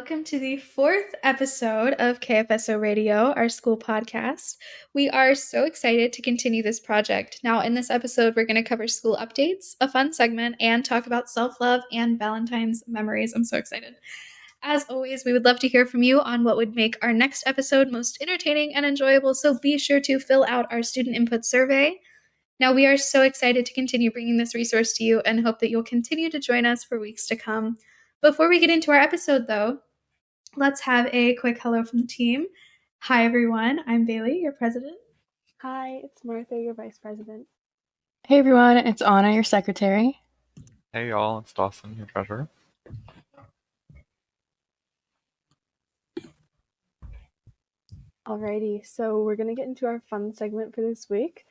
welcome to the 4th episode of KFSO Radio, our school podcast. We are so excited to continue this project. Now, in this episode, we're going to cover school updates, a fun segment, and talk about self-love and Valentines memories. I'm so excited. As always, we would love to hear from you on what would make our next episode most entertaining and enjoyable, so be sure to fill out our student input survey. Now, we are so excited to continue bringing this resource to you and hope that you'll continue to join us for weeks to come. Before we get into our episode, though, let's have a quick hello from the team. Hi, everyone. I'm Bailey, your president. Hi, it's Martha, your vice president. Hey, everyone. It's Anna, your secretary. Hey, y'all. It's Dawson, your treasurer. Alrighty, so we're going to get into our fun segment for this week.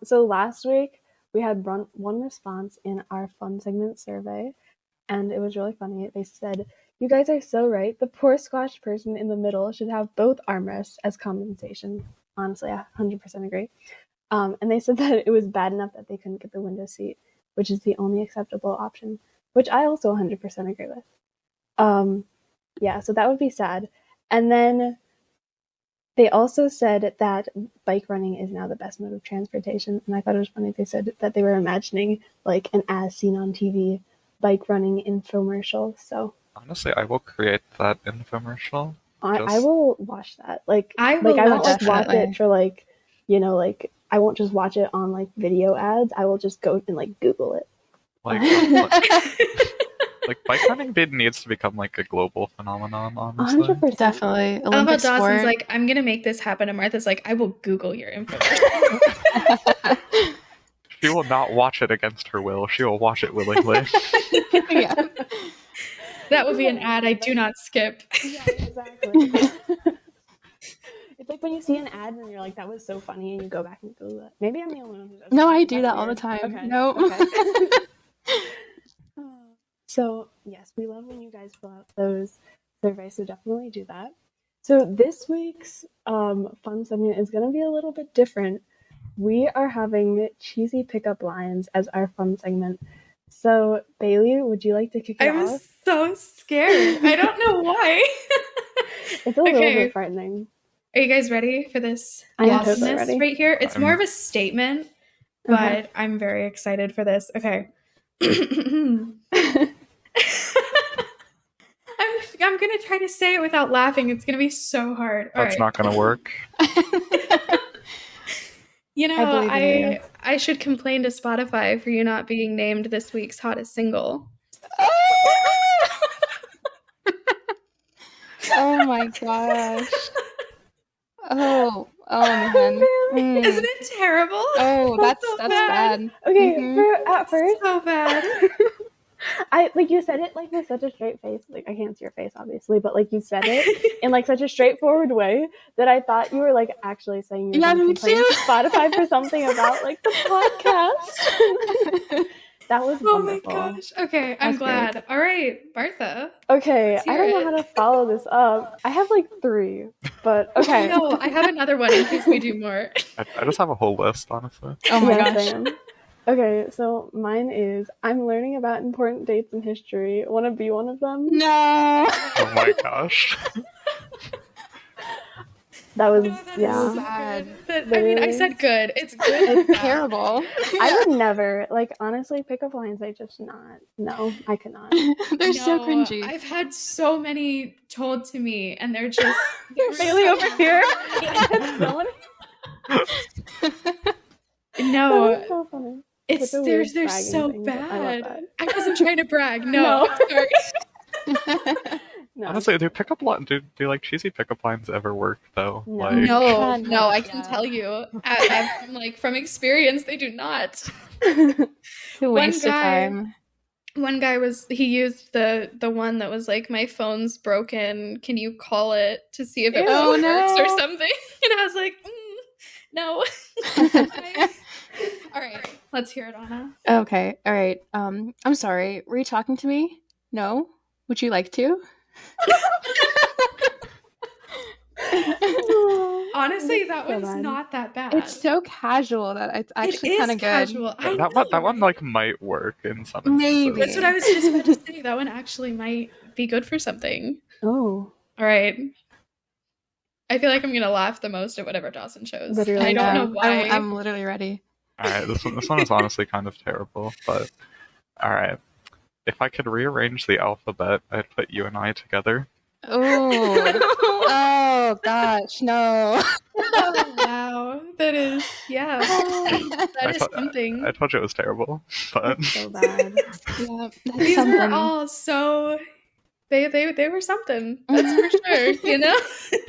So last week, we had one response in our fun segment survey, and it was really funny. They said, "You guys are so right. The poor squashed person in the middle should have both armrests as compensation." Honestly, I 100% agree. And they said that it was bad enough that they couldn't get the window seat, which is the only acceptable option, which I also 100% agree with. Yeah, so that would be sad. And then they also said that bike running is now the best mode of transportation, and I thought it was funny. They said that they were imagining like an as seen on TV bike running infomercial. So honestly, I will create that infomercial. I will watch that. I won't just watch it for I won't just watch it on like video ads. I will just go and like Google it. Like bike running needs to become like a global phenomenon, honestly. 100%. Definitely. How about Olympic sport. Dawson's like, I'm going to make this happen, and Martha's like, I will Google your info. She will not watch it against her will. She will watch it willingly. Yeah. That would be an ad I do not skip. Yeah, exactly. It's like when you see an ad and you're like, that was so funny, and you go back and Google it. Maybe I'm the only one who does that. No, I do That's that all the weird. time. Okay. No. Okay. So, yes, we love when you guys fill out those surveys, so definitely do that. So this week's fun segment is going to be a little bit different. We are having cheesy pickup lines as our fun segment. So, Bailey, would you like to kick it I was off? so scared. I don't know why. It's a little bit frightening. Are you guys ready for this I am awesomeness totally ready. right here? It's more of a statement, but I'm very excited for this. Okay. I'm going to try to say it without laughing. It's going to be so hard. All That's right. not going to work. You know, I I should complain to Spotify for you not being named this week's hottest single. Oh my gosh. Oh man. Isn't it terrible? Oh, that's so bad. Okay, at first, So bad. you said it like with such a straight face. Like, I can't see your face, obviously, but like you said it in like such a straightforward way that I thought you were like actually saying you were going to complain to Spotify for something about like the podcast. That was wonderful. Oh my gosh. Okay, I'm glad. great. All right, Martha. Okay, Let's I hear don't know how to follow this up. I have like 3, but okay. No, I have another one in case we do more. I just have a whole list, honestly. Oh my Yeah, gosh. same. Okay, so mine is, I'm learning about important dates in history. Want to be one of them? No. Oh my gosh. That was, No, that is yeah. so Bad. good. I mean, I said good. It's good. It's terrible. I would never, like, honestly, pickup lines, I just not. No, I could not. They're so No, cringy. I've had so many told to me, and they're just Bailey over here. No, That was so funny. it's Such a they're weird they're bragging so thing, but I love bad. that. I wasn't trying to brag. No, sorry. No. Honestly, do like cheesy pickup lines ever work though? No. Like, No, I can Yeah. tell you, like from experience, they do not. It's a waste of guy- time. One guy he used the one that was like, my phone's broken. Can you call it to see if it Ew. Oh, works no. or something? And I was like, no. All right, let's hear it, Anna. Okay. All right. I'm sorry. Were you talking to me? No. Would you like to? Anna Honestly, that So one's bad. not that bad. It's so casual that it's actually kind of good. Casual. I That know, one right? like might work in some Maybe. That's what I was just about to say. That one actually might be good for something. Oh, All right. I feel like I'm gonna laugh the most at whatever Dawson shows. Literally, I don't Yeah, know why. I'm literally ready. Alright, this one is honestly kind of terrible, but alright. If I could rearrange the alphabet, I'd put you and I together. Oh gosh, no. Oh, wow. That is, yeah. That is something. I told you it was terrible, but that's so bad. Yeah, that's These something. were all so. They were something. That's for sure. You know.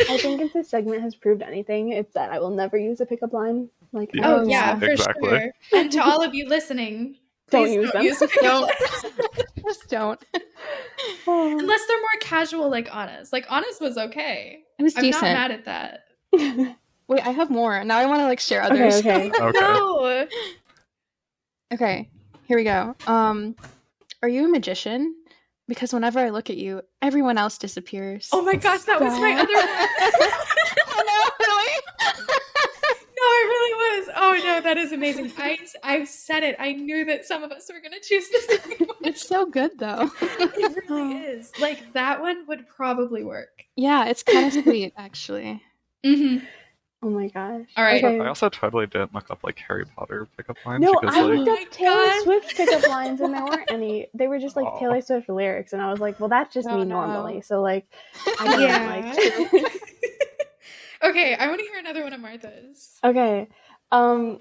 I think if this segment has proved anything, it's that I will never use a pickup line. Like, Yeah. Oh yeah, for Exactly. sure. And to all of you listening, Don't please use them. use pickup Don't. lines. Just don't. Unless they're more casual, like Anna's. Like Anna's was okay. It was I'm decent. not mad at that. Wait, I have more. Now I want to like share others. Okay. Okay. No. Okay, here we go. Are you a magician? Because whenever I look at you, everyone else disappears. Oh my gosh, that was my other one. Oh no, really? No, it really was. Oh no, that is amazing. I said it. I knew that some of us were gonna choose this. It's so good though. It really is. Like that one would probably work. Yeah, it's kind of sweet actually. Mm-hmm. Oh my gosh. All right. Okay. I also totally didn't look up like Harry Potter pickup lines No, because I like looked Oh my up Taylor God. Swift pickup lines and there weren't any. They were just like Oh. Taylor Swift lyrics, and I was like, well, that's just Oh, me no. normally. So like, I don't Yeah. like. Okay, I want to hear another one of Martha's. Okay. Do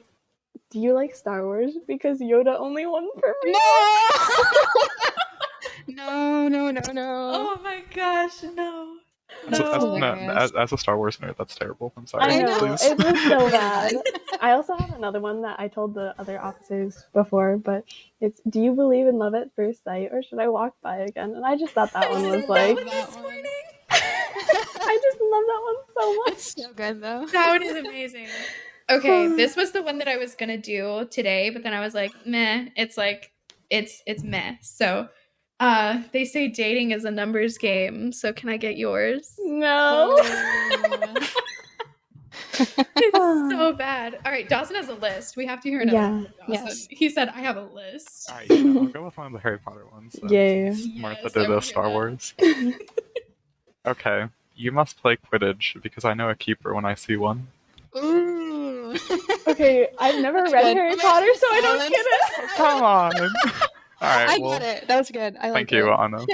you like Star Wars? Because Yoda only won for me. No. Oh my gosh, no. as, No. as a Star Wars nerd, that's terrible. I'm sorry. I know, Please. it was so bad. I also have another one that I told the other officers before, but it's, do you believe in love at first sight, or should I walk by again? And I just thought that one was like, that one. I just love that one so much. It's so good though. That one is amazing. Okay, this was the one that I was gonna do today, but then I was like, meh. It's like it's meh. So they say dating is a numbers game, so can I get yours? No. It's so bad. All right, Dawson has a list. We have to hear another Yeah. one from Dawson. Yes. He said I have a list. Alright, yeah, I'll go with one of the Harry Potter ones. Then, Yay. since Martha Yes, did I wanna a hear Star that. Wars. Okay, you must play Quidditch because I know a keeper when I see one. Ooh. Okay, I've never read good. Harry Potter, so I don't get it. Come on. I Alright, well, get it. That was good. I thank like you, it. Anna.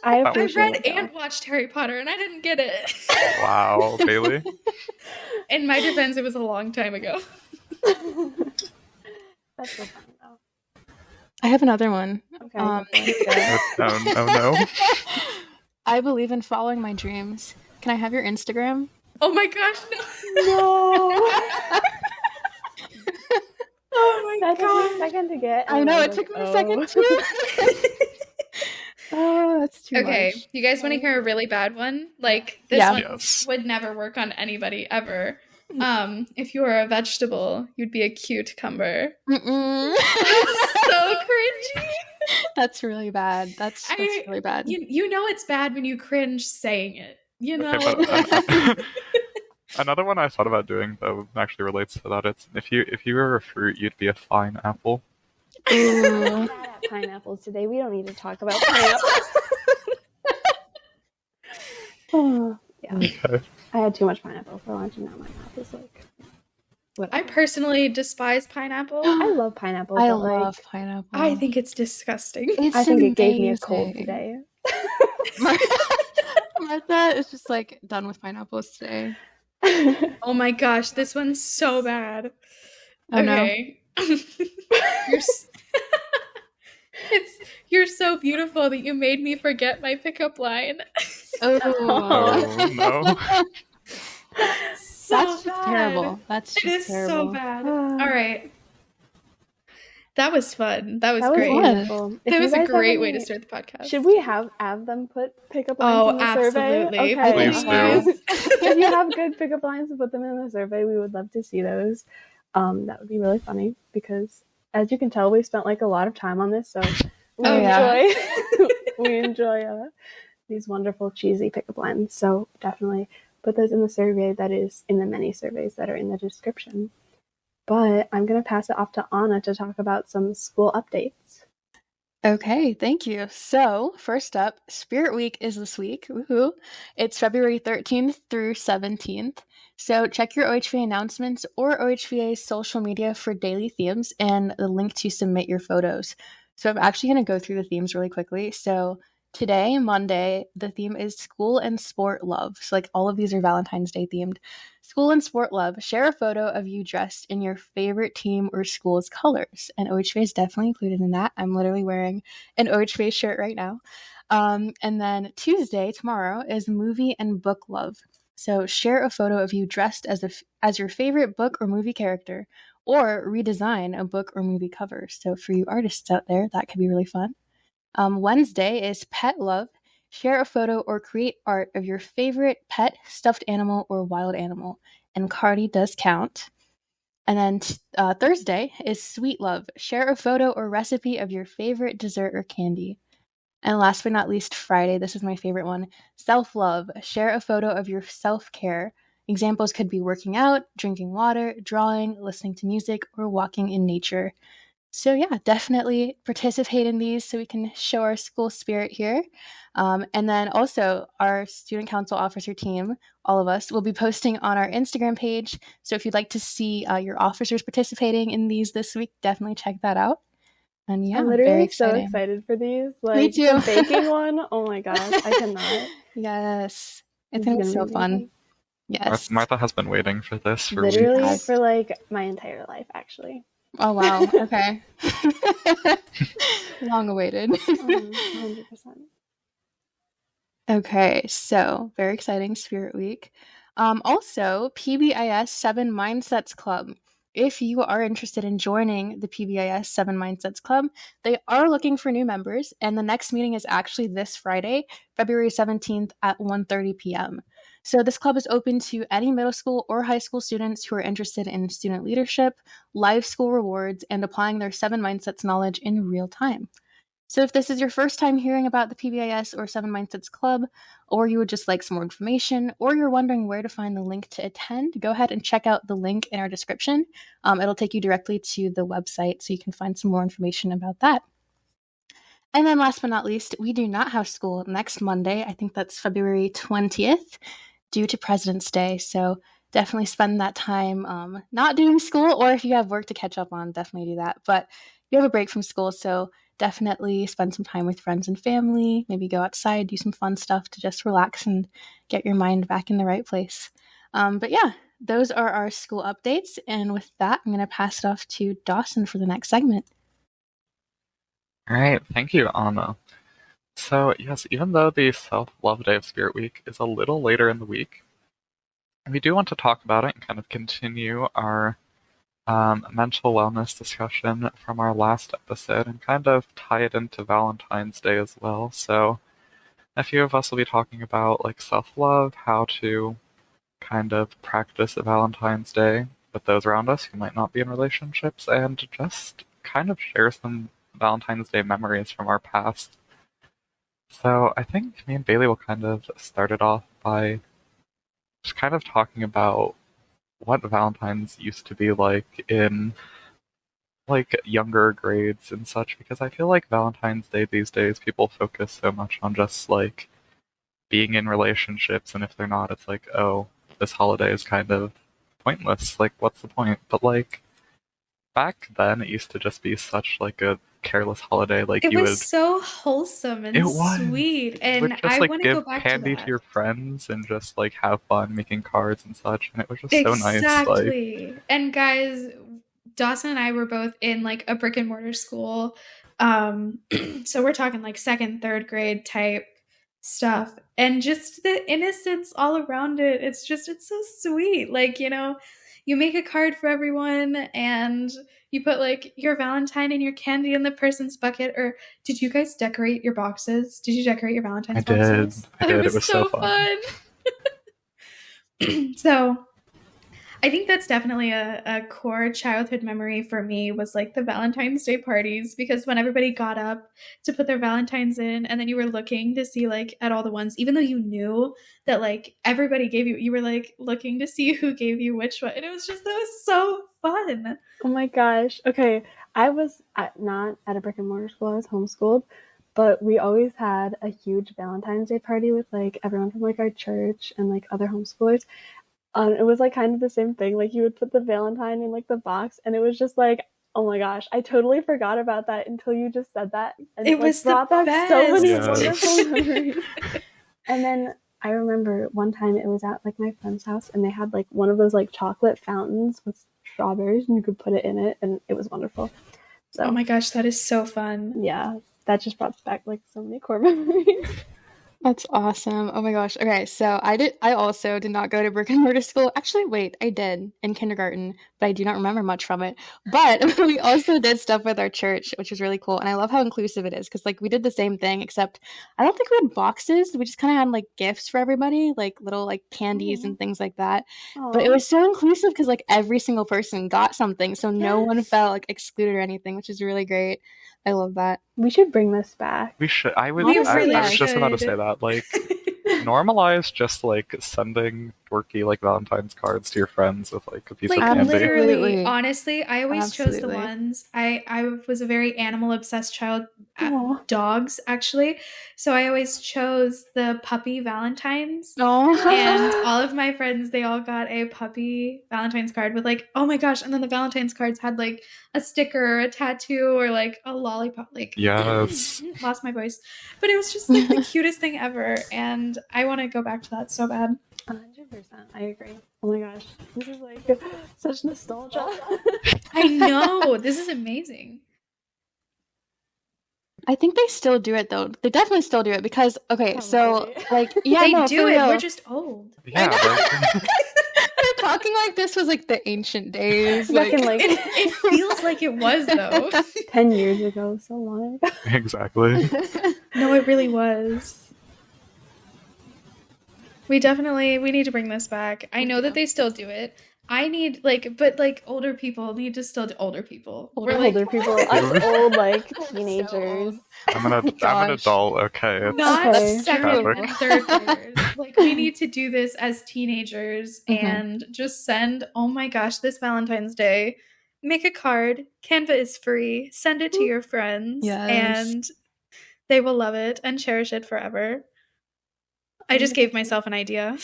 I I appreciate read it. though. and watched Harry Potter and I didn't get it. Wow, Bailey. In my defense, it was a long time ago. That's so funny though. I have another one. Okay. Oh no. I believe in following my dreams. Can I have your Instagram? Oh my gosh, no. No. Oh my That took me a gosh. second to get. I and know, I it was took like, me a oh. second too. Oh, that's too Okay, much. you guys want to hear a really bad one? Like this Yeah. one Yes. would never work on anybody ever. If you were a vegetable, you'd be a cucumber. Mm-mm. So cringy. That's really bad. That's really bad. You know it's bad when you cringe saying it. You know. Okay, but, another one I thought about doing though actually relates to that. It's if you were a fruit, you'd be a fine apple. Ooh. Bad at pineapples today. We don't need to talk about pineapples. Oh, yeah. Okay. I had too much pineapple for lunch, and now my mouth is like. Whatever. I personally despise pineapple. I love pineapple. I but, like, love pineapple. I think it's disgusting. it's I think it gave me a amazing. cold today. Martha is just like done with pineapples today. Oh my gosh, this one's so bad. Oh, no. Okay. You're so beautiful that you made me forget my pickup line. Oh no. So That's just bad. terrible. That's It just is terrible. so bad. All right. That was fun. That was That was great. wonderful. If That you was a guys have great way any- to start the podcast. Should we have them put pickup lines Oh, in the survey? absolutely. Okay. Please do. If you have good pickup lines to put them in the survey, we would love to see those. That would be really funny because, as you can tell, we spent like a lot of time on this, so we Oh, yeah. we enjoy these wonderful cheesy pickup lines. So definitely put those in the survey that is in the many surveys that are in the description. But I'm going to pass it off to Anna to talk about some school updates. Okay, thank you. So, first up, Spirit Week is this week. Woohoo! It's February 13th through 17th. So, check your OHVA announcements or OHVA's social media for daily themes and the link to submit your photos. So, I'm actually going to go through the themes really quickly. So, today, Monday, the theme is School and Sport Love. So, like, all of these are Valentine's Day themed. School and Sport Love. Share a photo of you dressed in your favorite team or school's colors. And OHVA is definitely included in that. I'm literally wearing an OHVA shirt right now. And then Tuesday, tomorrow, is Movie and Book Love. So share a photo of you dressed as your favorite book or movie character, or redesign a book or movie cover. So for you artists out there, that could be really fun. Wednesday is Pet Love. Share a photo or create art of your favorite pet, stuffed animal, or wild animal. And Cardi does count. And then Thursday is Sweet Love. Share a photo or recipe of your favorite dessert or candy. And last but not least, Friday, this is my favorite one, Selflove. Share a photo of your self-care. Examples could be working out, drinking water, drawing, listening to music, or walking in nature. So yeah, definitely participate in these so we can show our school spirit here. And then also our student council officer team, all of us, will be posting on our Instagram page. So if you'd like to see your officers participating in these this week, definitely check that out. And yeah, I'm literally very so exciting. excited for these. Me Like too. the baking one, oh my gosh, I cannot. Yes, This it's gonna be is so gonna be fun. amazing. Yes. Martha has been waiting for this for Literally weeks. for like my entire life, actually. Oh wow. Okay. Long awaited. 100%. Okay, so very exciting Spirit Week. Also, PBIS 7 Mindsets Club. If you are interested in joining the PBIS 7 Mindsets Club, they are looking for new members, and the next meeting is actually this Friday, February 17th at 1:30 p.m. So this club is open to any middle school or high school students who are interested in student leadership, live school rewards, and applying their 7 Mindsets knowledge in real time. So if this is your first time hearing about the PBIS or 7 Mindsets Club, or you would just like some more information, or you're wondering where to find the link to attend, go ahead and check out the link in our description. It'll take you directly to the website so you can find some more information about that. And then last but not least, we do not have school next Monday. I think that's February 20th due to President's Day. So definitely spend that time not doing school, or if you have work to catch up on, definitely do that. But you have a break from school, so definitely spend some time with friends and family, maybe go outside, do some fun stuff to just relax and get your mind back in the right place. But yeah, those are our school updates. And with that, I'm going to pass it off to Dawson for the next segment. All right, thank you, Anna. So yes, even though the Self-Love Day of Spirit Week is a little later in the week, we do want to talk about it and kind of continue our mental wellness discussion from our last episode and kind of tie it into Valentine's Day as well. So a few of us will be talking about like self-love, how to kind of practice a Valentine's Day with those around us who might not be in relationships, and just kind of share some Valentine's Day memories from our past. So I think me and Bailey will kind of start it off by just kind of talking about what Valentine's used to be like in like younger grades and such, because I feel like Valentine's Day these days people focus so much on just like being in relationships, and if they're not, it's like, oh, this holiday is kind of pointless. Like, what's the point? But like back then, it used to just be such like a careless holiday. Like It you was would, so wholesome and it was. sweet, You and would just I like want to go give back to candy to that. your friends and just like have fun making cards and such, and it was just so nice. Like, Exactly. And guys, Dawson and I were both in like a brick and mortar school. So we're talking like second, third grade type stuff. And just the innocence all around it. It's so sweet. Like, you make a card for everyone and you put like your Valentine and your candy in the person's bucket. Or did you guys decorate your boxes? Did you decorate your Valentine's I did. boxes? I did. It was so so fun. fun. So I think that's definitely a core childhood memory for me was like the Valentine's Day parties, because when everybody got up to put their Valentines in and then you were looking to see like at all the ones, even though you knew that like everybody gave you were like looking to see who gave you which one. And it was just, that was so fun. Oh my gosh. Okay. I was not at a brick and mortar school. I was homeschooled, but we always had a huge Valentine's Day party with like everyone from like our church and like other homeschoolers. It was like kind of the same thing. Like you would put the Valentine in like the box, and it was just like, oh my gosh, I totally forgot about that until you just said that, and It like, was the brought back so many Yes. wonderful memories. And then I remember one time it was at like my friend's house, and they had like one of those like chocolate fountains with strawberries, and you could put it in it, and it was wonderful. So Oh my gosh, that is so fun. yeah, that just brought back like so many core memories. That's awesome. Oh my gosh. Okay, so I also did not go to brick and mortar school. Actually, wait, I did in kindergarten, but I do not remember much from it. But we also did stuff with our church, which was really cool. And I love how inclusive it is, because like we did the same thing, except I don't think we had boxes. We just kind of had like gifts for everybody, like little like candies and things like that. But it was so inclusive because like every single person got something, so no one felt like excluded or anything, which is really great. I love that. We should bring this back. We should. I We was really just about to should. say that. Like, normalize just like sending dorky like Valentine's cards to your friends with like a piece Like of candy. literally, Absolutely. honestly, I always chose the Absolutely. ones. I was a very animal obsessed child. Aw. Dogs, actually. So I always chose the puppy Valentines. Oh, And all of my friends, they all got a puppy Valentine's card with like, oh my gosh. And then the Valentine's cards had like a sticker, a tattoo, or like a lollipop. Like, Yes. lost my voice. But it was just like the cutest thing ever. And I want to go back to that so bad. 100%. I agree. Oh my gosh. This is like such nostalgia. I know. This is amazing. I think they still do it though. They definitely still do it because so Probably. like yeah, They no, do for it. real. We're just old. Yeah. Like, We're talking like this was like the ancient days. Back in like It feels like it was, though. 10 years ago, so long ago. exactly. No, it really was. We need to bring this back. I know that they still do it. I need but older people need to still do older people. We're like, Older people, us old like teenagers. I'm an gosh. adult. Okay. It's, not Okay. second Tragic. and third graders. Like, we need to do this as teenagers Mhm. and just send, oh my gosh, this Valentine's Day, make a card. Canva is free. Send it to your friends. Yes. And they will love it and cherish it forever. I just gave myself an idea.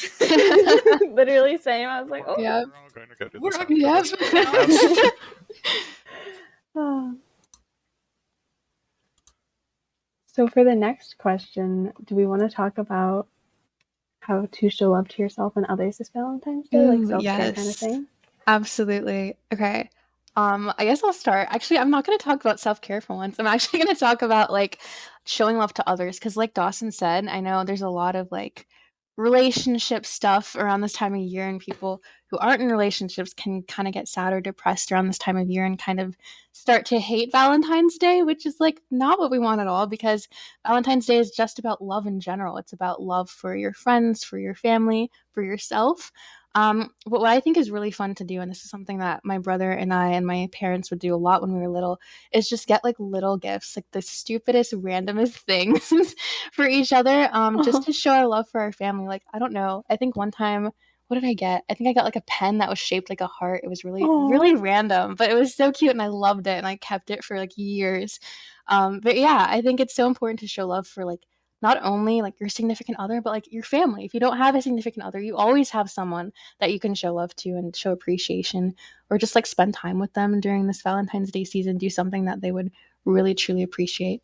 Literally same. I was like, oh. Yeah. We're all going to go do We're this. all after gonna this. Yep. Ah. So for the next question, do we want to talk about how to show love to yourself and others this Valentine's Day, like Ooh, self-care kind of yes. thing? Absolutely. Okay. I guess I'll start. Actually, I'm not going to talk about self-care for once. I'm actually going to talk about like showing love to others because like Dawson said, I know there's a lot of like relationship stuff around this time of year, and people who aren't in relationships can kind of get sad or depressed around this time of year and kind of start to hate Valentine's Day, which is like not what we want at all, because Valentine's Day is just about love in general. It's about love for your friends, for your family, for yourself. But what I think is really fun to do, and this is something that my brother and I and my parents would do a lot when we were little, is just get like little gifts, like the stupidest, randomest things for each other, just to show our love for our family. Like, I don't know. I think one time, what did I get? I think I got like a pen that was shaped like a heart. It was really, really random, but it was so cute and I loved it and I kept it for like years. But yeah, I think it's so important to show love for like not only like your significant other, but like your family. If you don't have a significant other, you always have someone that you can show love to and show appreciation, or just like spend time with them during this Valentine's Day season. Do something that they would really truly appreciate.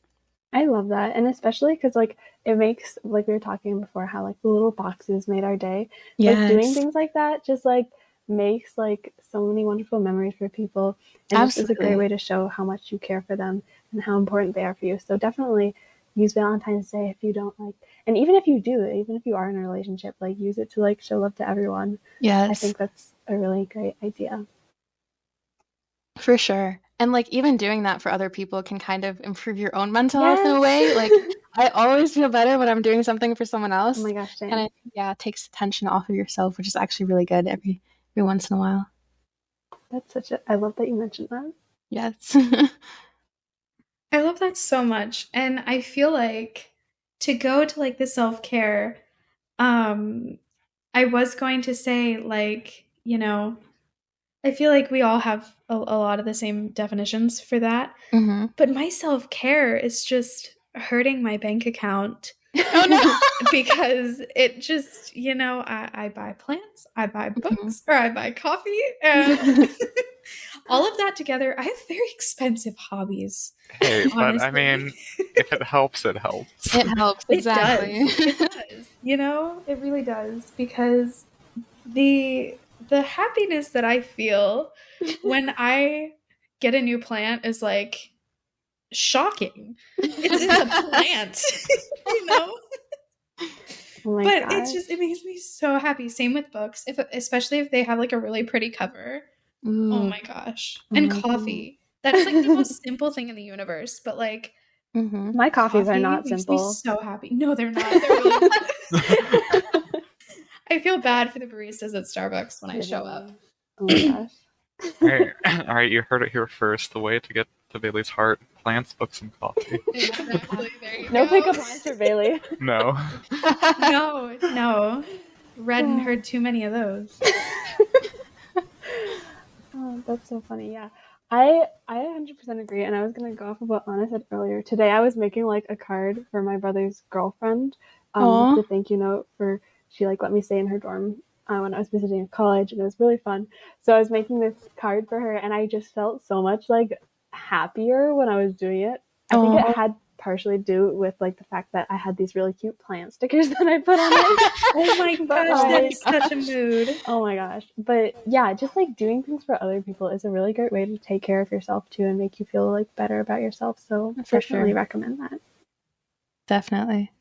I love that. And especially because like it makes, like we were talking before, how like the little boxes made our day. Like doing things like that just like makes like so many wonderful memories for people. And it's just a great Absolutely. way to show how much you care for them and how important they are for you. So definitely use Valentine's Day if you don't like, and even if you do, even if you are in a relationship, like use it to like show love to everyone. Yes. I think that's a really great idea. For sure. And like even doing that for other people can kind of improve your own mental health in a way. Like I always feel better when I'm doing something for someone else. Oh my gosh, And it takes attention off of yourself, which is actually really good every once in a while. That's I love that you mentioned that. Yes. I love that so much. And I feel like to go to like the self-care, I was going to say, like, I feel like we all have a lot of the same definitions for that. Mm-hmm. But my self-care is just hurting my bank account. Oh no. Because it just, I buy plants, I buy books, or I buy coffee, and all of that together. I have very expensive hobbies. Hey, but honestly. I mean, if it helps, it helps. It helps, exactly. It does. It really does, because the happiness that I feel when I get a new plant is like shocking. It's a plant, Oh my But gosh. it makes me so happy. Same with books, especially if they have like a really pretty cover. Ooh. Oh my gosh. Oh And my coffee. That is like the most simple thing in the universe, but like Mm-hmm. My coffees are not makes simple. me so happy. No, they're not. They're really not. I feel bad for the baristas at Starbucks when I show up. Oh my gosh. All right, you heard it here first. The way to get to Bailey's heart: plants, books, and coffee. Exactly. There you No go. pickup lines for Bailey. No. No. Read and heard too many of those. Oh, that's so funny. Yeah. I 100% agree, and I was going to go off of what Anna said earlier. Today I was making like a card for my brother's girlfriend, Aw. with a thank you note for she like let me stay in her dorm when I was visiting college, and it was really fun. So I was making this card for her, and I just felt so much like happier when I was doing it. I think Aw. it had partially to do with like the fact that I had these really cute plant stickers that I put on it. Oh my gosh, that is such a mood. Oh my gosh. But yeah, just like doing things for other people is a really great way to take care of yourself too and make you feel like better about yourself. So For definitely sure. recommend that. Definitely.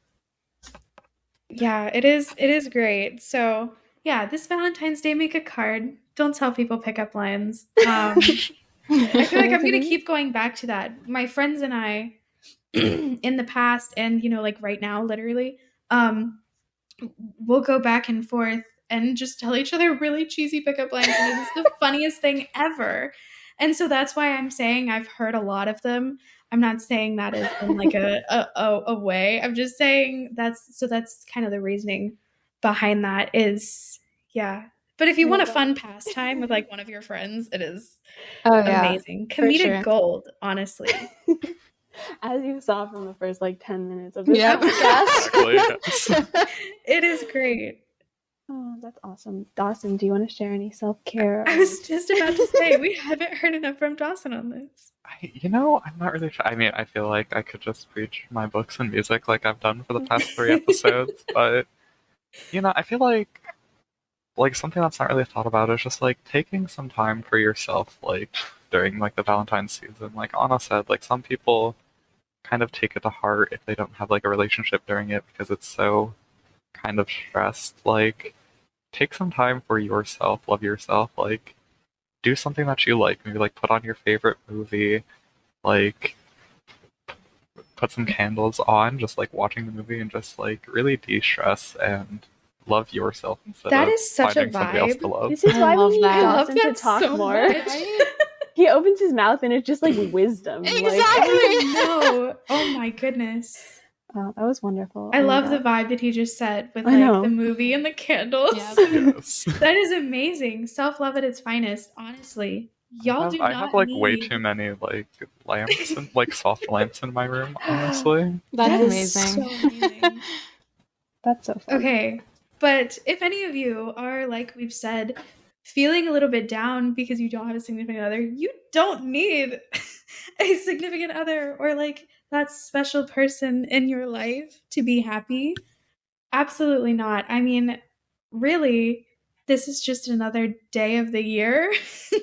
Yeah, it is great. So yeah, this Valentine's Day, make a card. Don't tell people pickup lines. I feel like I'm going to keep going back to that. My friends and I, in the past and, like right now, literally, we'll go back and forth and just tell each other really cheesy pickup lines. And it's the funniest thing ever. And so that's why I'm saying I've heard a lot of them. I'm not saying that as in like a way. I'm just saying that's kind of the reasoning behind that is, yeah. But if you want a fun pastime with like one of your friends, it is amazing. Comedic gold, honestly. As you saw from the first like 10 minutes of this Exactly. It is great. Oh, that's awesome. Dawson, do you want to share any self-care? I was just about to say, we haven't heard enough from Dawson on this. I'm not really sure. I mean, I feel like I could just preach my books and music like I've done for the past 3 episodes, but, I feel like something that's not really thought about is just, like, taking some time for yourself, like, during, like, the Valentine's season. Like Anna said, like, some people kind of take it to heart if they don't have, like, a relationship during it because it's so kind of stressed. Like, take some time for yourself, love yourself, like, do something that you like. Maybe, like, put on your favorite movie, like, put some candles on, just, like, watching the movie and just, like, really de-stress and love yourself instead That of is such a finding somebody else to vibe. love. This is why we need that. I love Dawson to that talk so more. much. He opens his mouth and it's just like wisdom. Exactly. No. Oh my goodness. Oh, that was wonderful. I Oh my love the God. vibe that he just said with I like know. the movie and the candles. Yep. Yes. That is amazing. Self-love at its finest, honestly. Y'all do not I have like need... way too many like lamps and like soft lamps in my room, honestly. That's That is amazing. so amazing. That's so fun. Okay, but if any of you are, like we've said, feeling a little bit down because you don't have a significant other, you don't need a significant other or like that special person in your life to be happy. Absolutely not. I mean, really, this is just another day of the year.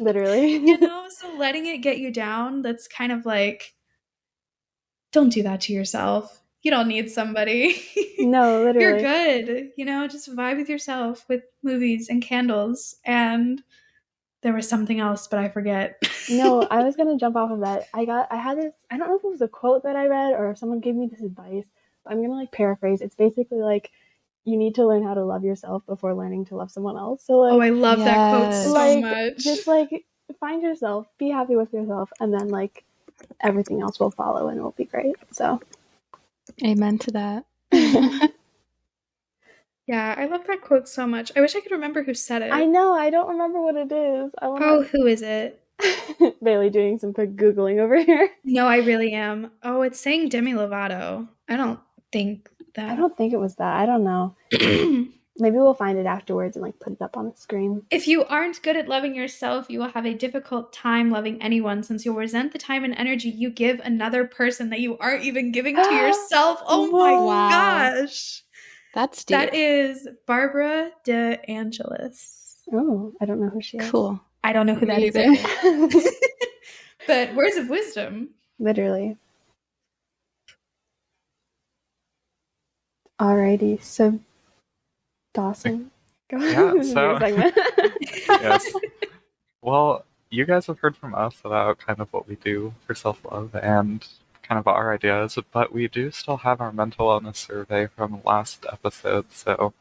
Literally. So letting it get you down, that's kind of like, don't do that to yourself. You don't need somebody. No, literally. You're good. Just vibe with yourself with movies and candles. And there was something else, but I forget. No, I was gonna jump off of that. I had this, I don't know if it was a quote that I read or if someone gave me this advice, but I'm gonna like paraphrase. It's basically like you need to learn how to love yourself before learning to love someone else. So like, Oh, I love that quote Yes. so like much. just like find yourself, be happy with yourself, and then like everything else will follow and it will be great. So Amen to that. Yeah, I love that quote so much. I wish I could remember who said it. I know, I don't remember what it is. I want Oh, who is it? Bailey doing some quick Googling over here. No, I really am. Oh, it's saying Demi Lovato. I don't think that. I don't think it was that. I don't know. Maybe we'll find it afterwards and like put it up on the screen. If you aren't good at loving yourself, you will have a difficult time loving anyone, since you'll resent the time and energy you give another person that you aren't even giving to yourself. Oh my Wow. gosh. That's deep. That is Barbara De Angelis. Oh, I don't know who she is. Cool. I don't know who that Me is either. either. But words of wisdom. Literally. Alrighty, so Dawson, go Yeah, This is your so- segment. Yes. Well, you guys have heard from us about kind of what we do for self-love and kind of our ideas, but we do still have our mental wellness survey from last episode, so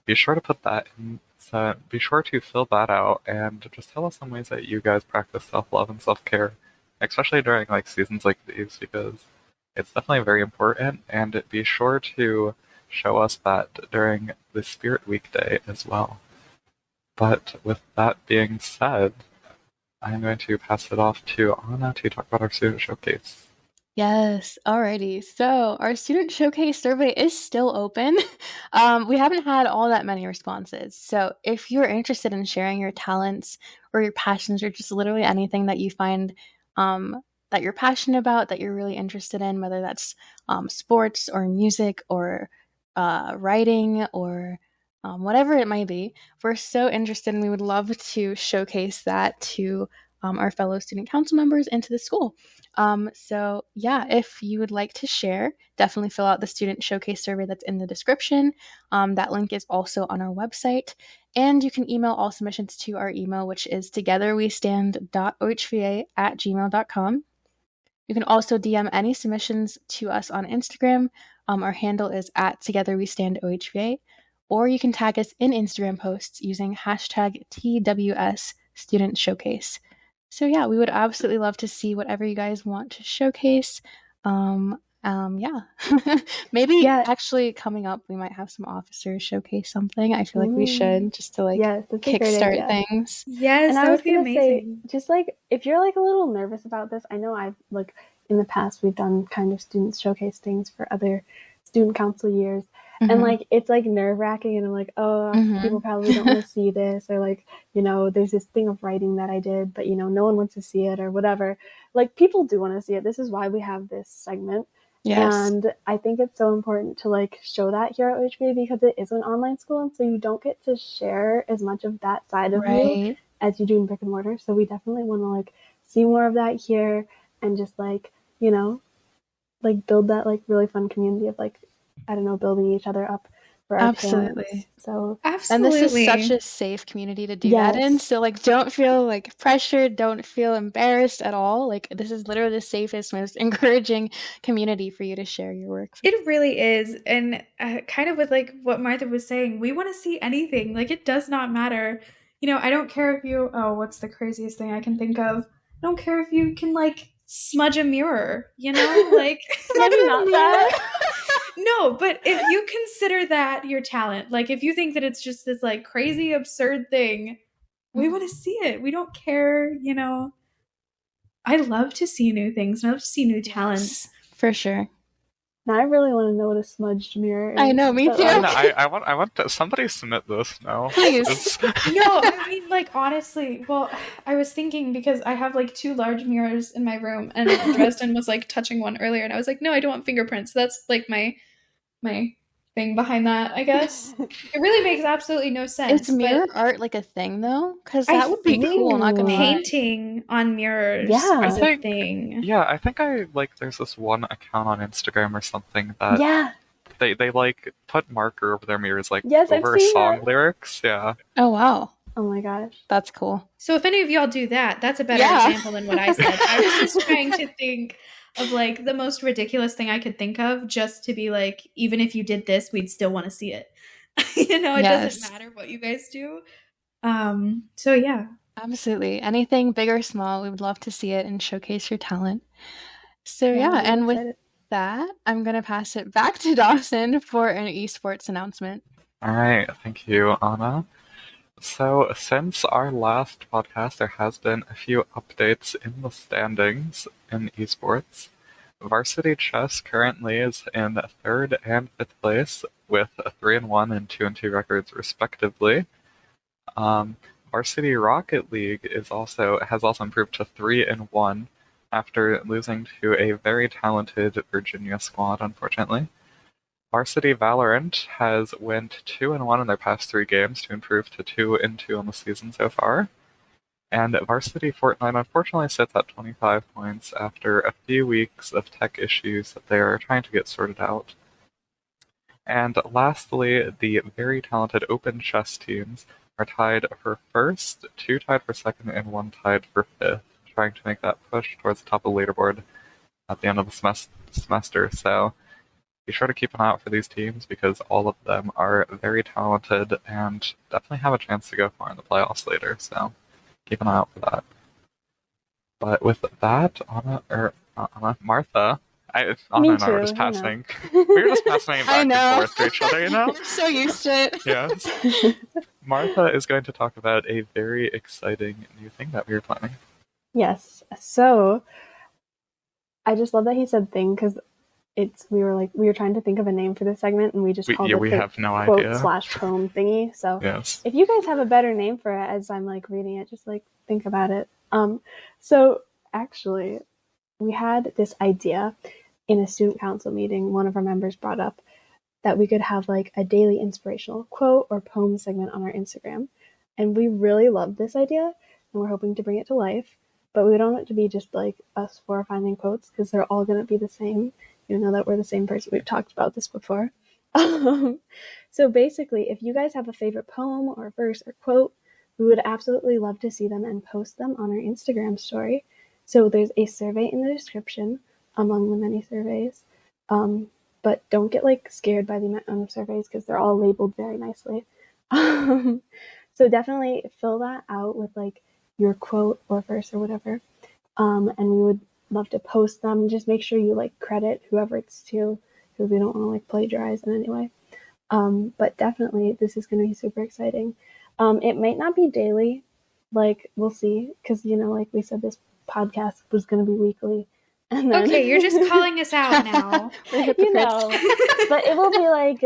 be sure to put that in. So be sure to fill that out and just tell us some ways that you guys practice self-love and self-care, especially during like seasons like these, because it's definitely very important. And be sure to show us that during the Spirit Weekday as well. But with that being said, I'm going to pass it off to Anna to talk about our student showcase. Yes, alrighty. So our student showcase survey is still open. We haven't had all that many responses. So if you're interested in sharing your talents or your passions or just literally anything that you find that you're passionate about, that you're really interested in, whether that's sports or music or writing or whatever it might be, we're so interested and we would love to showcase that to our fellow student council members and to the school. So yeah, if you would like to share, definitely fill out the student showcase survey that's in the description. That link is also on our website, and you can email all submissions to our email, which is togetherwestand.ohva@gmail.com. You can also DM any submissions to us on Instagram. Our handle is @togetherwestandohva, or you can tag us in Instagram posts using hashtag TWS Student Showcase. So yeah, we would absolutely love to see whatever you guys want to showcase. Yeah. Maybe Yeah. actually coming up, we might have some officers showcase something. I feel like we should, just to like Yes, that's a great kickstart idea. things. Yes, And that I was would be gonna amazing. say, just like if you're like a little nervous about this, I know I've like in the past we've done kind of student showcase things for other student council years, and Mhm. like it's like nerve-wracking, and I'm like, oh, Mhm. people probably don't want to see this, or like, you know, there's this thing of writing that I did, but you know, no one wants to see it or whatever. Like people do want to see it. This is why we have this segment. Yes. And I think it's so important to like show that here at OHB, because it is an online school, and so you don't get to share as much of that side of you Right. as you do in brick and mortar. So we definitely want to like see more of that here, and just like, you know, like build that like really fun community of like, I don't know, building each other up for our Absolutely. talents. So And Absolutely. this is such a safe community to do that in. Yes. So like don't feel like pressured, don't feel embarrassed at all. Like this is literally the safest, most encouraging community for you to share your work. It really is. And kind of with like what Martha was saying, we want to see anything. Like it does not matter. You know, I don't care if you, what's the craziest thing I can think of? I don't care if you can like smudge a mirror, you know? Like maybe not that. No, but if you consider that your talent, like if you think that it's just this like crazy absurd thing, we want to see it. We don't care, you know. I love to see new things. I love to see new talents. For sure. Now I really want to know what a smudged mirror is. I know, me but, too. like, I want to somebody submit this now. Please. It's- No, I mean, like, honestly, well, I was thinking because I have, like, 2 large mirrors in my room, and Dresden was, like, touching one earlier, and I was like, no, I don't want fingerprints. So that's, like, my thing behind that, I guess. It really makes absolutely no sense. Is mirror art like a thing though? Because I that would be think cool, not gonna lie. painting on mirrors Yeah. is a I think- thing. yeah, I think there's this one account on Instagram or something that yeah. they like put marker over their mirrors, like Yes, I've over seen song that. lyrics. Yeah. Oh wow. Oh my gosh. That's cool. So if any of y'all do that, that's a better Yeah. example than what I said. I was just trying to think of like the most ridiculous thing I could think of, just to be like, even if you did this, we'd still want to see it. It Yes. doesn't matter what you guys do. So yeah. Absolutely. Anything big or small, we would love to see it and showcase your talent. So Yeah, yeah, I'm and with excited. that, I'm going to pass it back to Dawson for an esports announcement. All right, thank you, Anna. So, since our last podcast, there has been a few updates in the standings in esports. Varsity Chess currently is in third and fifth place with a 3-1 and 2-2 records respectively. Varsity Rocket League has also improved to 3-1 after losing to a very talented Virginia squad, unfortunately. Varsity Valorant has went 2-1 in their past 3 games to improve to 2-2 on the season so far. And Varsity Fortnite unfortunately sits at 25 points after a few weeks of tech issues that they are trying to get sorted out. And lastly, the very talented Open Chess teams are tied for first, 2 tied for second, and 1 tied for fifth, trying to make that push towards the top of the leaderboard at the end of the semester. So be sure to keep an eye out for these teams because all of them are very talented and definitely have a chance to go far in the playoffs later. So keep an eye out for that. But with that, Martha, Anna and I were just passing. We were just passing back and forth to each other, We're so used to it. Yes. Martha is going to talk about a very exciting new thing that we were planning. Yes. So I just love that he said thing because we were trying to think of a name for this segment and we just called it we the have no quote idea. /poem thingy. So yes. If you guys have a better name for it as I'm like reading it, just like think about it. So actually we had this idea in a student council meeting. One of our members brought up that we could have like a daily inspirational quote or poem segment on our Instagram. And we really loved this idea and we're hoping to bring it to life. But we don't want it to be just like us 4 finding quotes because they're all going to be the same. You know that we're the same person. We've talked about this before. So basically, if you guys have a favorite poem or verse or quote, we would absolutely love to see them and post them on our Instagram story. So there's a survey in the description among the many surveys. But don't get like scared by the amount of surveys because they're all labeled very nicely. So definitely fill that out with like your quote or verse or whatever. And we would love to post them. Just make sure you like credit whoever it's to because we don't want to like plagiarize in any way. But definitely this is going to be super exciting. It might not be daily, like we'll see, because like we said, this podcast was going to be weekly. And then, okay, you're just calling us out now. But it will be like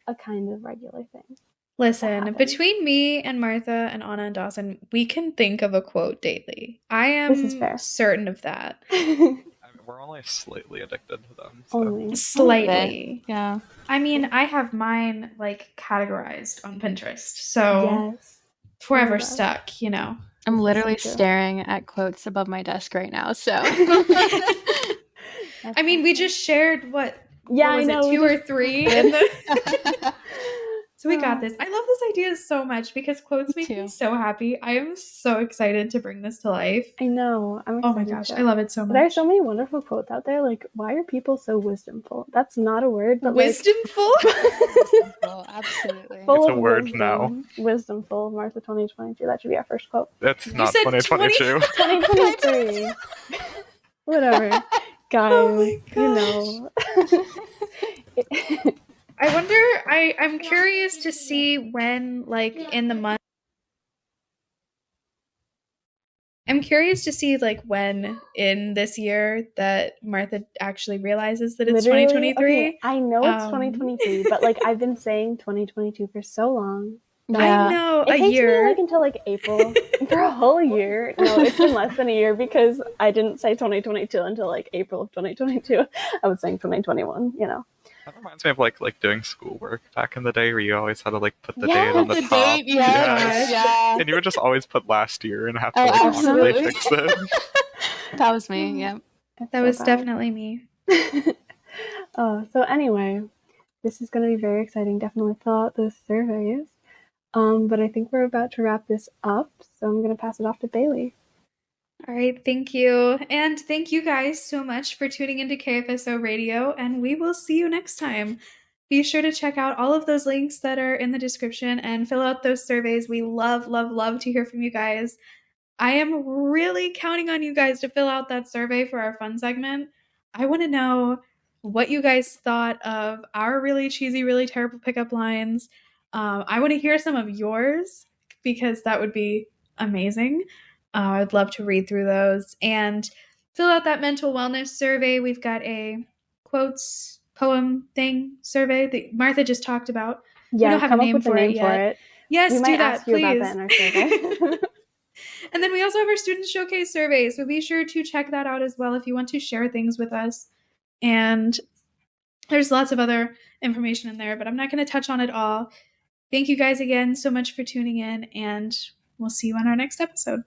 a kind of regular thing. Listen, between me and Martha and Anna and Dawson, we can think of a quote daily. I am certain of that. We're only slightly addicted to them. So. Only slightly. Yeah. I mean, I have mine like categorized on Pinterest, so forever stuck, I'm literally staring at quotes above my desk right now, so. I mean, we just shared what I know, 2 or 3 in the... So we got this. I love this idea so much because quotes make me so happy. I am so excited to bring this to life. I know. I'm excited. Oh my gosh, I love it so much. There are so many wonderful quotes out there. Like, why are people so wisdomful? That's not a word, but wisdomful? Wisdomful, absolutely. It's a word now. Wisdomful, Martha 2022. That should be our first quote. That's not 2022. 2023. Whatever. Guys, I wonder, I'm curious to see when, like, in the month. I'm curious to see, like, when in this year that Martha actually realizes that it's 2023. Okay, I know it's 2023, but, like, I've been saying 2022 for so long. I know, it takes me, like, until, like, April. For a whole year. No, it's been less than a year because I didn't say 2022 until, like, April of 2022. I was saying 2021, That reminds me of like doing schoolwork back in the day where you always had to like put the date on the top. Yeah. And you would just always put last year and have to like awkwardly fix it. That was me, yeah. That was definitely me. So anyway, this is going to be very exciting. Definitely fill out those surveys. But I think we're about to wrap this up, so I'm going to pass it off to Bailey. All right, thank you. And thank you guys so much for tuning into KFSO Radio, and we will see you next time. Be sure to check out all of those links that are in the description and fill out those surveys. We love, love, love to hear from you guys. I am really counting on you guys to fill out that survey for our fun segment. I want to know what you guys thought of our really cheesy, really terrible pickup lines. I want to hear some of yours because that would be amazing. I'd love to read through those and fill out that mental wellness survey. We've got a quotes poem thing survey that Martha just talked about. Yeah, we don't have come a up name with a for name it for yet. it. Yes, we might do that, ask you please. about that in our survey. And then we also have our student showcase survey, so be sure to check that out as well if you want to share things with us. And there's lots of other information in there, but I'm not going to touch on it all. Thank you guys again so much for tuning in, and we'll see you on our next episode.